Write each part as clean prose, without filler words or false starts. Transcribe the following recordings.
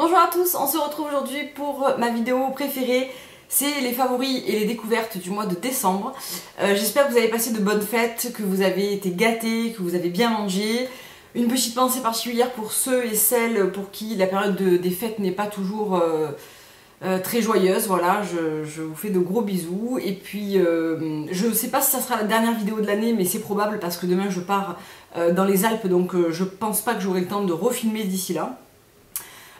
Bonjour à tous, on se retrouve aujourd'hui pour ma vidéo préférée, c'est les favoris et les découvertes du mois de décembre. J'espère que vous avez passé de bonnes fêtes, que vous avez été gâtés, que vous avez bien mangé. Une petite pensée particulière pour ceux et celles pour qui la période des fêtes n'est pas toujours très joyeuse. Voilà, je vous fais de gros bisous. Et puis, je ne sais pas si ça sera la dernière vidéo de l'année, mais c'est probable parce que demain je pars dans les Alpes, donc je pense pas que j'aurai le temps de refilmer d'ici là.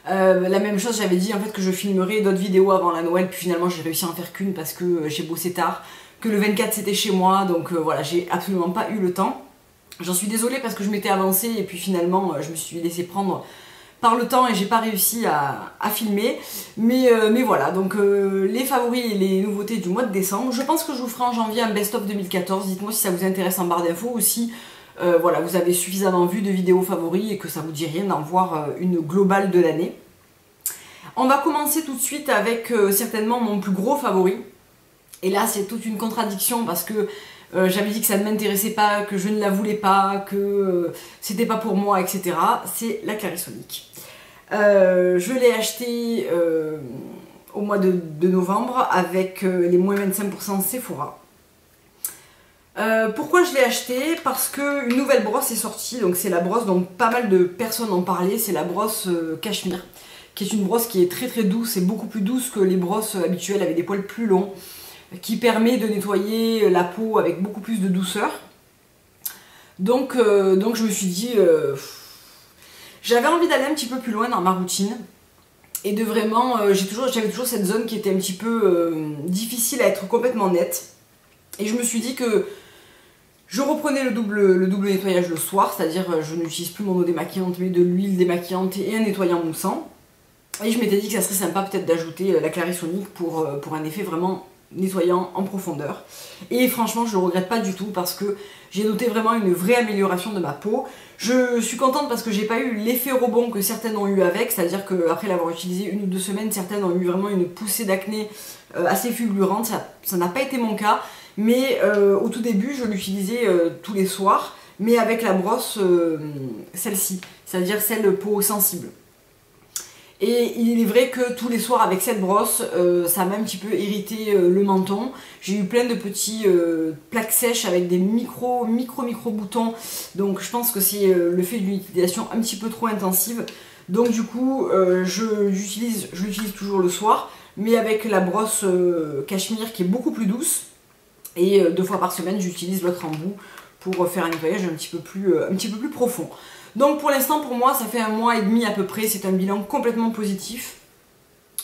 La même chose, j'avais dit en fait que je filmerais d'autres vidéos avant la Noël, puis finalement j'ai réussi à en faire qu'une parce que j'ai bossé tard, que le 24 c'était chez moi, donc voilà, j'ai absolument pas eu le temps. J'en suis désolée parce que je m'étais avancée et puis finalement je me suis laissée prendre par le temps et j'ai pas réussi à filmer. Mais voilà, donc les favoris et les nouveautés du mois de décembre. Je pense que je vous ferai en janvier un best-of 2014, dites-moi si ça vous intéresse en barre d'infos ou si voilà, vous avez suffisamment vu de vidéos favoris et que ça vous dit rien d'en voir une globale de l'année. On va commencer tout de suite avec certainement mon plus gros favori. Et là c'est toute une contradiction parce que j'avais dit que ça ne m'intéressait pas, que je ne la voulais pas, que c'était pas pour moi, etc. C'est la Clarisonic. Je l'ai acheté au mois de novembre avec les moins 25% Sephora. Pourquoi je l'ai acheté? Parce qu'une nouvelle brosse est sortie, donc c'est la brosse dont pas mal de personnes ont parlé, c'est la brosse Cachemire, qui est une brosse qui est très très douce, et beaucoup plus douce que les brosses habituelles avec des poils plus longs, qui permet de nettoyer la peau avec beaucoup plus de douceur. Donc je me suis dit, j'avais envie d'aller un petit peu plus loin dans ma routine, et de vraiment, j'avais toujours cette zone qui était un petit peu difficile à être complètement nette, et je me suis dit que je reprenais le double nettoyage le soir, c'est-à-dire je n'utilise plus mon eau démaquillante mais de l'huile démaquillante et un nettoyant moussant. Et je m'étais dit que ça serait sympa peut-être d'ajouter la Clarisonic pour un effet vraiment nettoyant en profondeur. Et franchement je ne le regrette pas du tout parce que j'ai noté vraiment une vraie amélioration de ma peau. Je suis contente parce que j'ai pas eu l'effet rebond que certaines ont eu avec, c'est-à-dire qu'après l'avoir utilisé 1 ou 2 semaines, certaines ont eu vraiment une poussée d'acné assez fulgurante, ça n'a pas été mon cas. Mais au tout début, je l'utilisais tous les soirs, mais avec la brosse, celle-ci, c'est-à-dire celle peau sensible. Et il est vrai que tous les soirs avec cette brosse, ça m'a un petit peu irrité le menton. J'ai eu plein de petits plaques sèches avec des micro boutons. Donc je pense que c'est le fait d'une utilisation un petit peu trop intensive. Donc du coup, je l'utilise toujours le soir, mais avec la brosse Cachemire qui est beaucoup plus douce. Et 2 fois par semaine, j'utilise l'autre embout pour faire un nettoyage un petit peu plus profond. Donc pour l'instant, pour moi, ça fait 1 mois et demi à peu près. C'est un bilan complètement positif.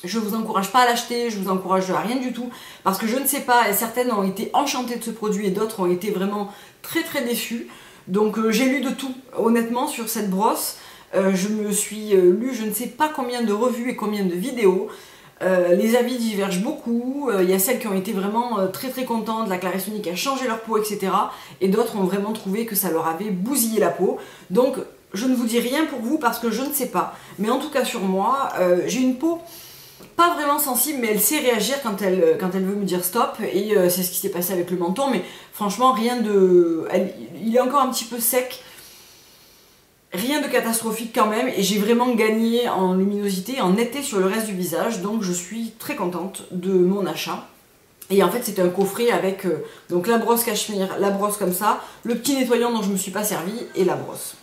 Je vous encourage pas à l'acheter, je vous encourage à rien du tout. Parce que je ne sais pas, certaines ont été enchantées de ce produit et d'autres ont été vraiment très très déçues. Donc j'ai lu de tout, honnêtement, sur cette brosse. Je me suis lu je ne sais pas combien de revues et combien de vidéos. Les avis divergent beaucoup, il y a celles qui ont été vraiment très très contentes, la Clarisonic a changé leur peau, etc. Et d'autres ont vraiment trouvé que ça leur avait bousillé la peau. Donc je ne vous dis rien pour vous parce que je ne sais pas. Mais en tout cas sur moi, j'ai une peau pas vraiment sensible, mais elle sait réagir quand elle veut me dire stop. Et c'est ce qui s'est passé avec le menton, mais franchement rien de... il est encore un petit peu sec. Rien de catastrophique quand même, et j'ai vraiment gagné en luminosité, en netteté sur le reste du visage, donc je suis très contente de mon achat. Et en fait c'est un coffret avec donc la brosse Cachemire, la brosse comme ça, le petit nettoyant dont je ne me suis pas servi et la brosse.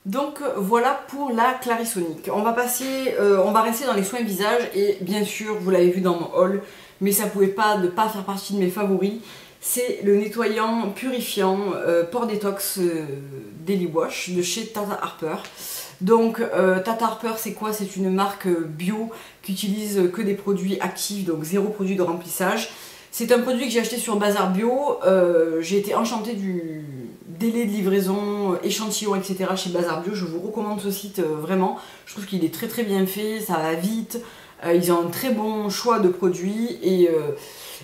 Donc voilà pour la Clarisonic. On va rester dans les soins visage et bien sûr vous l'avez vu dans mon haul, mais ça pouvait pas ne pas faire partie de mes favoris. C'est le nettoyant purifiant Pore Détox Daily Wash de chez Tata Harper. Donc Tata Harper c'est quoi? C'est une marque bio qui utilise que des produits actifs, donc 0 produit de remplissage. C'est un produit que j'ai acheté sur Bazar Bio. J'ai été enchantée du délai de livraison, échantillon, etc. chez Bazar Bio. Je vous recommande ce site vraiment. Je trouve qu'il est très très bien fait, ça va vite. Ils ont un très bon choix de produits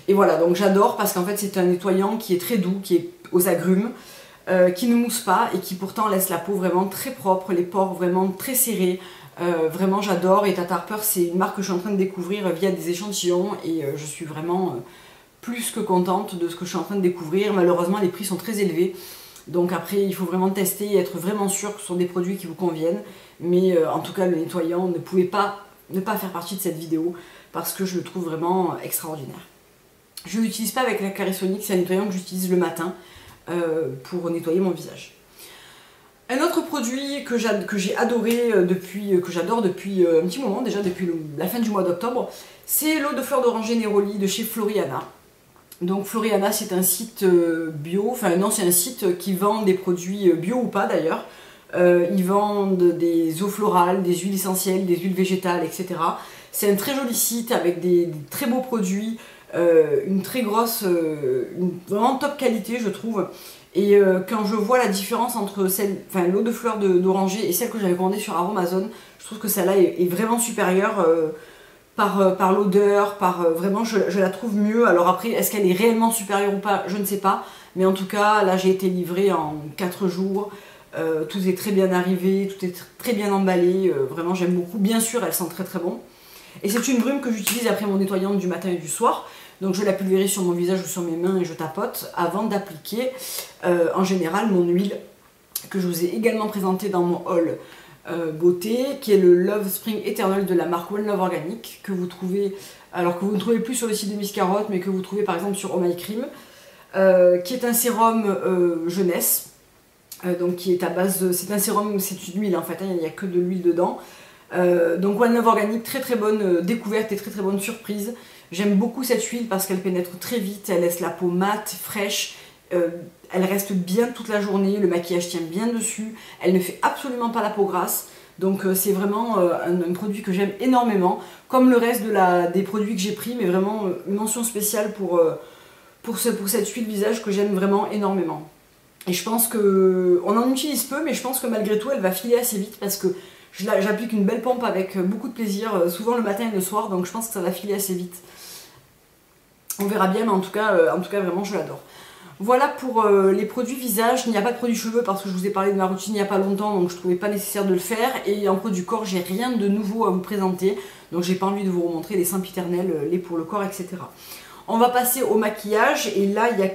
et voilà, donc j'adore parce qu'en fait c'est un nettoyant qui est très doux, qui est aux agrumes, qui ne mousse pas et qui pourtant laisse la peau vraiment très propre, les pores vraiment très serrés. Vraiment j'adore, et Tata Harper c'est une marque que je suis en train de découvrir via des échantillons et je suis vraiment plus que contente de ce que je suis en train de découvrir. Malheureusement les prix sont très élevés. Donc après, il faut vraiment tester et être vraiment sûr que ce sont des produits qui vous conviennent. Mais en tout cas, le nettoyant ne pouvait pas ne pas faire partie de cette vidéo parce que je le trouve vraiment extraordinaire. Je ne l'utilise pas avec la Clarisonic, c'est un nettoyant que j'utilise le matin pour nettoyer mon visage. Un autre produit que j'ai adoré que j'adore depuis un petit moment, déjà depuis la fin du mois d'octobre, c'est l'eau de fleur d'oranger Neroli de chez Floriana. Donc Floriana, c'est un site bio, enfin non, c'est un site qui vend des produits bio ou pas d'ailleurs. Ils vendent des eaux florales, des huiles essentielles, des huiles végétales, etc. C'est un très joli site avec des très beaux produits, une très grosse, vraiment top qualité je trouve. Et quand je vois la différence entre l'eau de fleur d'oranger et celle que j'avais commandée sur Aromazone, je trouve que celle-là est vraiment supérieure par l'odeur, vraiment je la trouve mieux. Alors après, est-ce qu'elle est réellement supérieure ou pas, je ne sais pas. Mais en tout cas, là j'ai été livrée en 4 jours. Tout est très bien arrivé, tout est très bien emballé. Vraiment j'aime beaucoup. Bien sûr, elle sent très très bon. Et c'est une brume que j'utilise après mon nettoyant du matin et du soir. Donc je la pulvérise sur mon visage ou sur mes mains et je tapote avant d'appliquer en général mon huile que je vous ai également présentée dans mon haul beauté, qui est le Love Spring Eternal de la marque One Love Organic, que vous trouvez, alors que vous ne trouvez plus sur le site de Miss Carotte, mais que vous trouvez par exemple sur Oh My Cream, qui est un sérum jeunesse. Donc qui est à base de... C'est un sérum, c'est une huile en fait, hein, il n'y a que de l'huile dedans. Donc One Love Organic, très très bonne découverte et très très bonne surprise. J'aime beaucoup cette huile parce qu'elle pénètre très vite, elle laisse la peau mate, fraîche, elle reste bien toute la journée, le maquillage tient bien dessus, elle ne fait absolument pas la peau grasse. Donc c'est vraiment un produit que j'aime énormément, comme le reste des produits que j'ai pris, mais vraiment une mention spéciale pour cette huile visage que j'aime vraiment énormément. Et je pense qu'on en utilise peu, mais je pense que malgré tout elle va filer assez vite parce que j'applique une belle pompe avec beaucoup de plaisir, souvent le matin et le soir, donc je pense que ça va filer assez vite. On verra bien, mais en tout cas vraiment je l'adore. Voilà pour les produits visage. Il n'y a pas de produits cheveux parce que je vous ai parlé de ma routine il n'y a pas longtemps, donc je ne trouvais pas nécessaire de le faire. Et en produit corps, j'ai rien de nouveau à vous présenter, donc j'ai pas envie de vous remontrer les sempiternels, les pour le corps, etc. On va passer au maquillage, et là il y a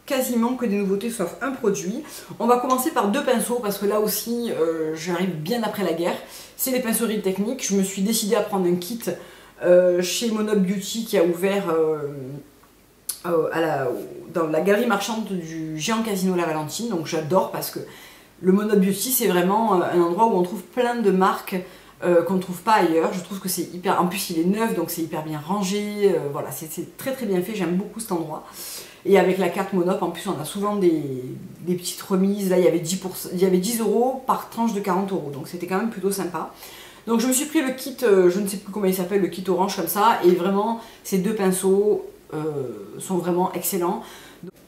quasiment que des nouveautés sauf un produit. On va commencer par 2 pinceaux parce que là aussi j'arrive bien après la guerre. C'est les pinceaux Real Techniques. Je me suis décidée à prendre un kit chez Monop Beauty qui a ouvert dans la galerie marchande du Géant Casino La Valentine. Donc j'adore parce que le Monop Beauty c'est vraiment un endroit où on trouve plein de marques qu'on ne trouve pas ailleurs. Je trouve que c'est hyper... En plus il est neuf donc c'est hyper bien rangé. Voilà, c'est très très bien fait, j'aime beaucoup cet endroit. Et avec la carte Monop, en plus, on a souvent des petites remises. Là, il y avait 10 € par tranche de 40 €. Donc, c'était quand même plutôt sympa. Donc, je me suis pris le kit, je ne sais plus comment il s'appelle, le kit orange comme ça. Et vraiment, ces 2 pinceaux sont vraiment excellents.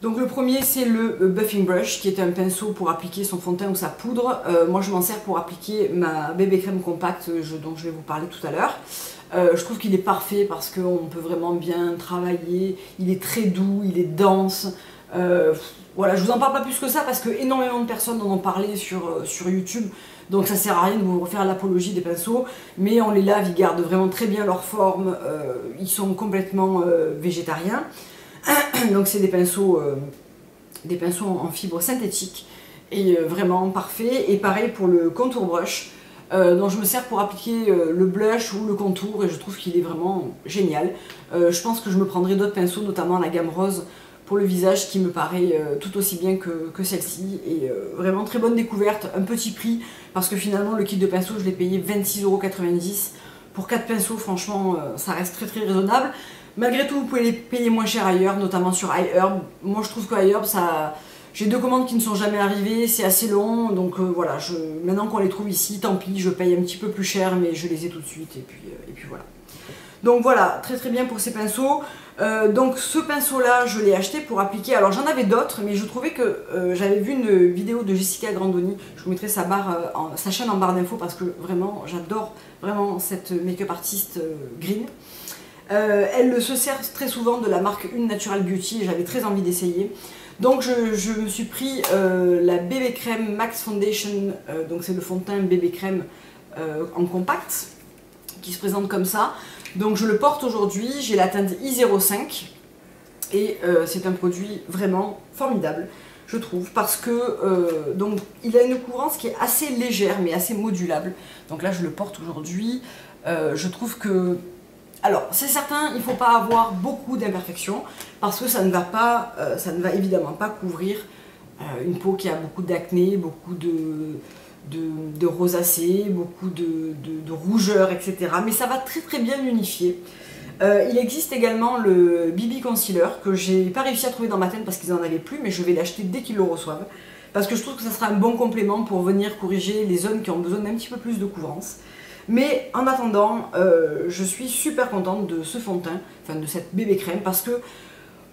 Donc, le premier, c'est le Buffing Brush, qui est un pinceau pour appliquer son fond de teint ou sa poudre. Moi, je m'en sers pour appliquer ma bébé crème compacte dont je vais vous parler tout à l'heure. Je trouve qu'il est parfait parce qu'on peut vraiment bien travailler, il est très doux, il est dense. Voilà, je vous en parle pas plus que ça parce que énormément de personnes en ont parlé sur YouTube, donc ça sert à rien de vous refaire l'apologie des pinceaux, mais on les lave, ils gardent vraiment très bien leur forme, ils sont complètement végétariens. Donc c'est des pinceaux en fibre synthétique et vraiment parfait. Et pareil pour le contour brush. Dont je me sers pour appliquer le blush ou le contour et je trouve qu'il est vraiment génial. Je pense que je me prendrai d'autres pinceaux, notamment la gamme rose pour le visage qui me paraît tout aussi bien que celle-ci. Et vraiment très bonne découverte, un petit prix parce que finalement le kit de pinceaux je l'ai payé 26,90 € pour 4 pinceaux. Franchement ça reste très très raisonnable. Malgré tout vous pouvez les payer moins cher ailleurs, notamment sur iHerb. Moi je trouve que iHerb ça... J'ai 2 commandes qui ne sont jamais arrivées, c'est assez long, donc voilà, maintenant qu'on les trouve ici, tant pis, je paye un petit peu plus cher, mais je les ai tout de suite, et puis voilà. Donc voilà, très très bien pour ces pinceaux. Donc ce pinceau-là, je l'ai acheté pour appliquer, alors j'en avais d'autres, mais je trouvais que j'avais vu une vidéo de Jessica Grandoni, je vous mettrai sa chaîne en barre d'infos, parce que vraiment, j'adore vraiment cette make-up artiste green. Elle se sert très souvent de la marque Une Natural Beauty, et j'avais très envie d'essayer. Donc je me suis pris la BB Crème Max Foundation, donc c'est le fond de teint BB Crème en compact, qui se présente comme ça. Donc je le porte aujourd'hui, j'ai la teinte I05, et c'est un produit vraiment formidable. je trouve, parce que donc il a une couvrance qui est assez légère mais assez modulable. Donc là je le porte aujourd'hui. Je trouve que, alors c'est certain, il ne faut pas avoir beaucoup d'imperfections parce que ça ne va évidemment pas couvrir une peau qui a beaucoup d'acné, beaucoup de rosacée, beaucoup de rougeur, etc. Mais ça va très très bien l'unifier. Il existe également le BB Concealer que j'ai pas réussi à trouver dans ma teinte parce qu'ils en avaient plus, mais je vais l'acheter dès qu'ils le reçoivent parce que je trouve que ça sera un bon complément pour venir corriger les zones qui ont besoin d'un petit peu plus de couvrance. Mais en attendant, je suis super contente de ce fond de teint, enfin de cette bébé crème, parce que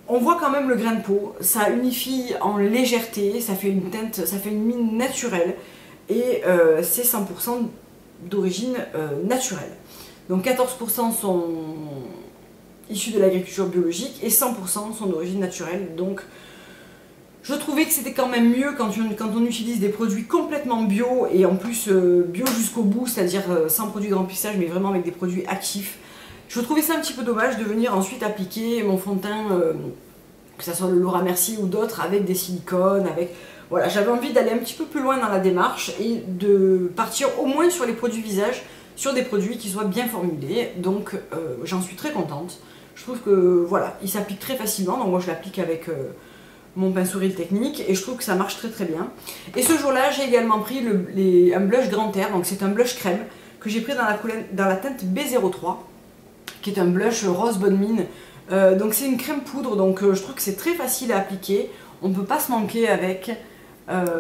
on voit quand même le grain de peau, ça unifie en légèreté, ça fait une teinte, ça fait une mine naturelle et c'est 100% d'origine naturelle. Donc 14% sont issus de l'agriculture biologique et 100% sont d'origine naturelle. Donc je trouvais que c'était quand même mieux quand on utilise des produits complètement bio et en plus bio jusqu'au bout, c'est-à-dire sans produits de remplissage mais vraiment avec des produits actifs. Je trouvais ça un petit peu dommage de venir ensuite appliquer mon fond de teint, que ce soit le Laura Mercier ou d'autres, avec des silicones, avec... Voilà, j'avais envie d'aller un petit peu plus loin dans la démarche et de partir au moins sur les produits visage, sur des produits qui soient bien formulés, donc j'en suis très contente. Je trouve que voilà, il s'applique très facilement, donc moi je l'applique avec mon pinceau Real Technique et je trouve que ça marche très très bien. Et ce jour-là, j'ai également pris un blush Grand Air, donc c'est un blush crème que j'ai pris dans la teinte B03, qui est un blush rose bonne mine. Donc c'est une crème poudre, donc je trouve que c'est très facile à appliquer, on ne peut pas se manquer avec.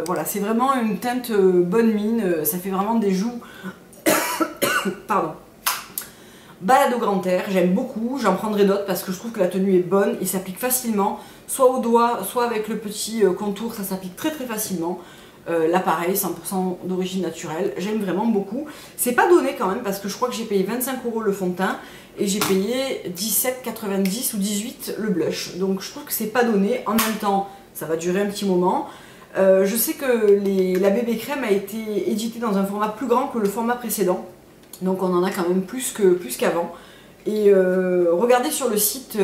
Voilà, c'est vraiment une teinte bonne mine, ça fait vraiment des joues... Pardon. Balade au grand air, j'aime beaucoup, j'en prendrai d'autres parce que je trouve que la tenue est bonne, il s'applique facilement, soit au doigt, soit avec le petit contour, ça s'applique très très facilement. Là pareil, 100% d'origine naturelle, j'aime vraiment beaucoup. C'est pas donné quand même parce que je crois que j'ai payé 25 € le fond de teint et j'ai payé 17,90 ou 18 le blush. Donc je trouve que c'est pas donné, en même temps ça va durer un petit moment. Je sais que la bébé crème a été éditée dans un format plus grand que le format précédent. Donc on en a quand même plus qu'avant. Et regardez sur le site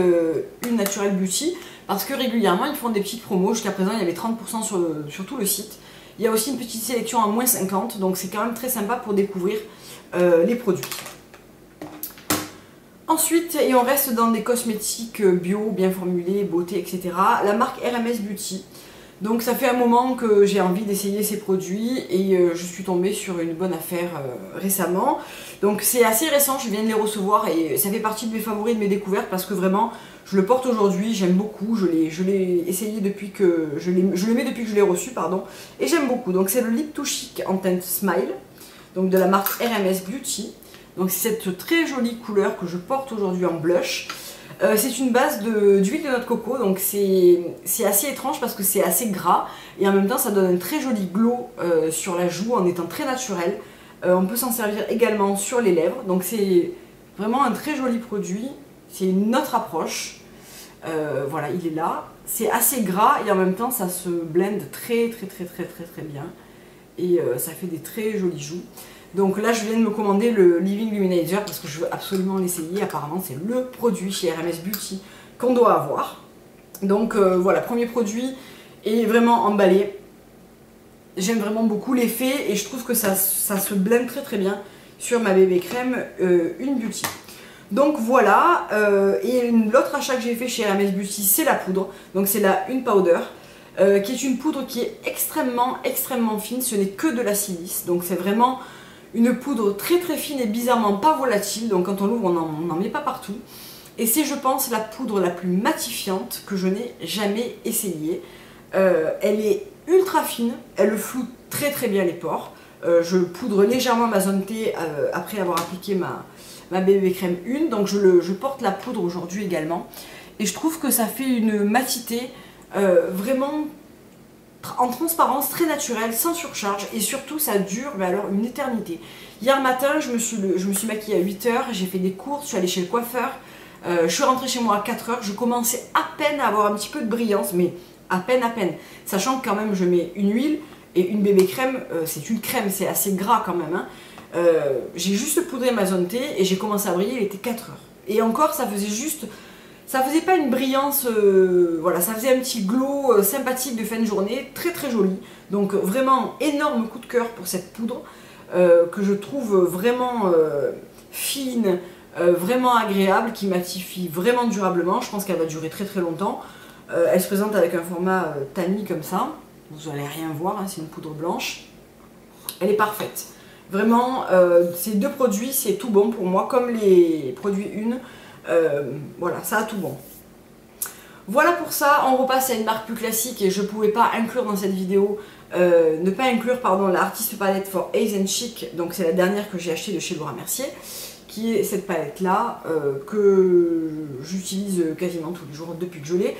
Une Natural Beauty, parce que régulièrement ils font des petites promos. Jusqu'à présent il y avait 30% sur tout le site. Il y a aussi une petite sélection à moins 50, donc c'est quand même très sympa pour découvrir les produits. Ensuite, et on reste dans des cosmétiques bio, bien formulés, beauté, etc. La marque RMS Beauty. Donc ça fait un moment que j'ai envie d'essayer ces produits et je suis tombée sur une bonne affaire récemment. Donc c'est assez récent, je viens de les recevoir et ça fait partie de mes favoris, de mes découvertes parce que vraiment je le porte aujourd'hui, j'aime beaucoup, je l'ai essayé depuis que je le mets depuis que je l'ai reçu, pardon, et j'aime beaucoup. Donc c'est le Lip to Chic en teinte Smile, donc de la marque RMS Beauty. Donc c'est cette très jolie couleur que je porte aujourd'hui en blush. C'est une base d'huile de noix de coco, donc c'est assez étrange parce que c'est assez gras et en même temps ça donne un très joli glow sur la joue en étant très naturel. On peut s'en servir également sur les lèvres, donc c'est vraiment un très joli produit, c'est une autre approche. Voilà, il est là, c'est assez gras et en même temps ça se blende très bien et ça fait des très jolies joues. Donc là je viens de me commander le Living Luminizer parce que je veux absolument l'essayer, apparemment c'est le produit chez RMS Beauty qu'on doit avoir. Donc voilà, premier produit est vraiment emballé. J'aime vraiment beaucoup l'effet et je trouve que ça se blende très bien sur ma bébé crème Une Beauty. Donc voilà, et l'autre achat que j'ai fait chez RMS Beauty c'est la poudre, donc c'est la Une Powder. Qui est une poudre qui est extrêmement fine, ce n'est que de la silice, donc c'est vraiment une poudre très fine et bizarrement pas volatile, donc quand on l'ouvre on n'en met pas partout. Et c'est je pense la poudre la plus matifiante que je n'ai jamais essayée. Elle est ultra fine, elle floute très bien les pores. Je poudre légèrement ma zone T après avoir appliqué ma bébé crème Une, donc je porte la poudre aujourd'hui également. Et je trouve que ça fait une matité vraiment en transparence, très naturelle, sans surcharge et surtout ça dure mais alors une éternité. Hier matin je me suis maquillée à 8 h, j'ai fait des courses, je suis allée chez le coiffeur, je suis rentrée chez moi à 4 h, je commençais à peine à avoir un petit peu de brillance, mais à peine, sachant que quand même je mets une huile et une bébé crème, c'est une crème, c'est assez gras quand même, hein. J'ai juste poudré ma zone T et j'ai commencé à briller, il était 4 h. Et encore ça faisait juste Ça faisait pas une brillance, voilà, ça faisait un petit glow sympathique de fin de journée, très très joli. Donc vraiment énorme coup de cœur pour cette poudre que je trouve vraiment fine, vraiment agréable, qui matifie vraiment durablement. Je pense qu'elle va durer très très longtemps. Elle se présente avec un format tamis comme ça. Vous n'allez rien voir, hein, c'est une poudre blanche. Elle est parfaite. Vraiment, ces deux produits, c'est tout bon pour moi, comme les produits Une. Voilà, ça a tout bon. Voilà pour ça, on repasse à une marque plus classique et je ne pouvais pas inclure dans cette vidéo, ne pas inclure pardon, la Artist Palette for Ace and Chic, donc c'est la dernière que j'ai achetée de chez Laura Mercier, qui est cette palette là que j'utilise quasiment tous les jours depuis que je l'ai,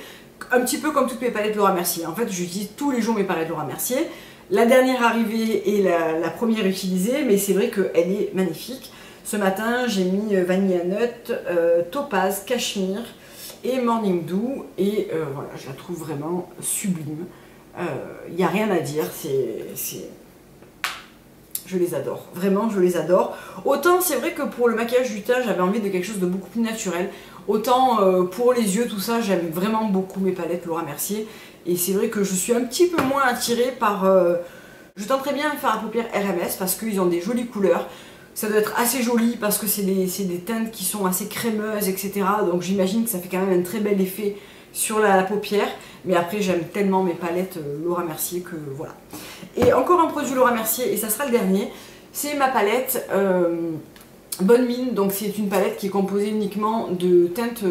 un petit peu comme toutes mes palettes Laura Mercier. En fait, j'utilise tous les jours mes palettes Laura Mercier. La dernière arrivée est la première utilisée, mais c'est vrai qu'elle est magnifique. Ce matin, j'ai mis Vanilla Nut, Topaz, Cachemire et Morning Dew. Et voilà, je la trouve vraiment sublime. Il n'y a rien à dire, je les adore. Vraiment, je les adore. Autant, c'est vrai que pour le maquillage du teint, j'avais envie de quelque chose de beaucoup plus naturel. Autant pour les yeux, tout ça, j'aime vraiment beaucoup mes palettes Laura Mercier. Et c'est vrai que je suis un petit peu moins attirée par... je tenterais bien de faire la paupière RMS parce qu'ils ont des jolies couleurs. Ça doit être assez joli parce que c'est des teintes qui sont assez crémeuses, etc. Donc j'imagine que ça fait quand même un très bel effet sur la paupière. Mais après, j'aime tellement mes palettes Laura Mercier que voilà. Et encore un produit Laura Mercier, et ça sera le dernier. C'est ma palette Bonne Mine. Donc c'est une palette qui est composée uniquement de teintes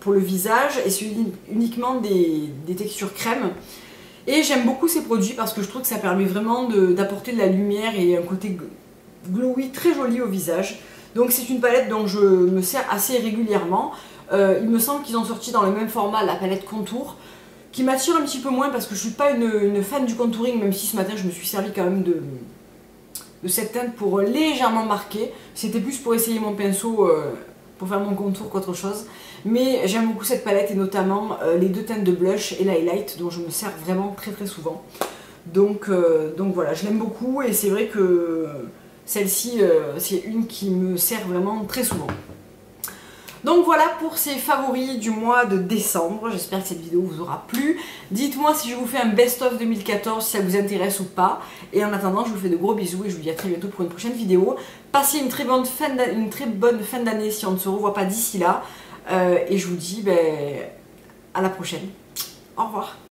pour le visage. Et c'est uniquement des textures crème. Et j'aime beaucoup ces produits parce que je trouve que ça permet vraiment d'apporter de la lumière et un côté glowy très joli au visage. Donc c'est une palette dont je me sers assez régulièrement. Il me semble qu'ils ont sorti dans le même format la palette Contour, qui m'attire un petit peu moins parce que je suis pas une fan du contouring, même si ce matin je me suis servi quand même de cette teinte pour légèrement marquer. C'était plus pour essayer mon pinceau pour faire mon contour qu'autre chose. Mais j'aime beaucoup cette palette et notamment les deux teintes de blush et l'highlight dont je me sers vraiment très très souvent. Donc voilà, je l'aime beaucoup et c'est vrai que celle-ci, c'est une qui me sert vraiment très souvent. Donc voilà pour ces favoris du mois de décembre. J'espère que cette vidéo vous aura plu. Dites-moi si je vous fais un best-of 2014, si ça vous intéresse ou pas. Et en attendant, je vous fais de gros bisous et je vous dis à très bientôt pour une prochaine vidéo. Passez une très bonne fin d'année si on ne se revoit pas d'ici là. Et je vous dis à la prochaine. Au revoir.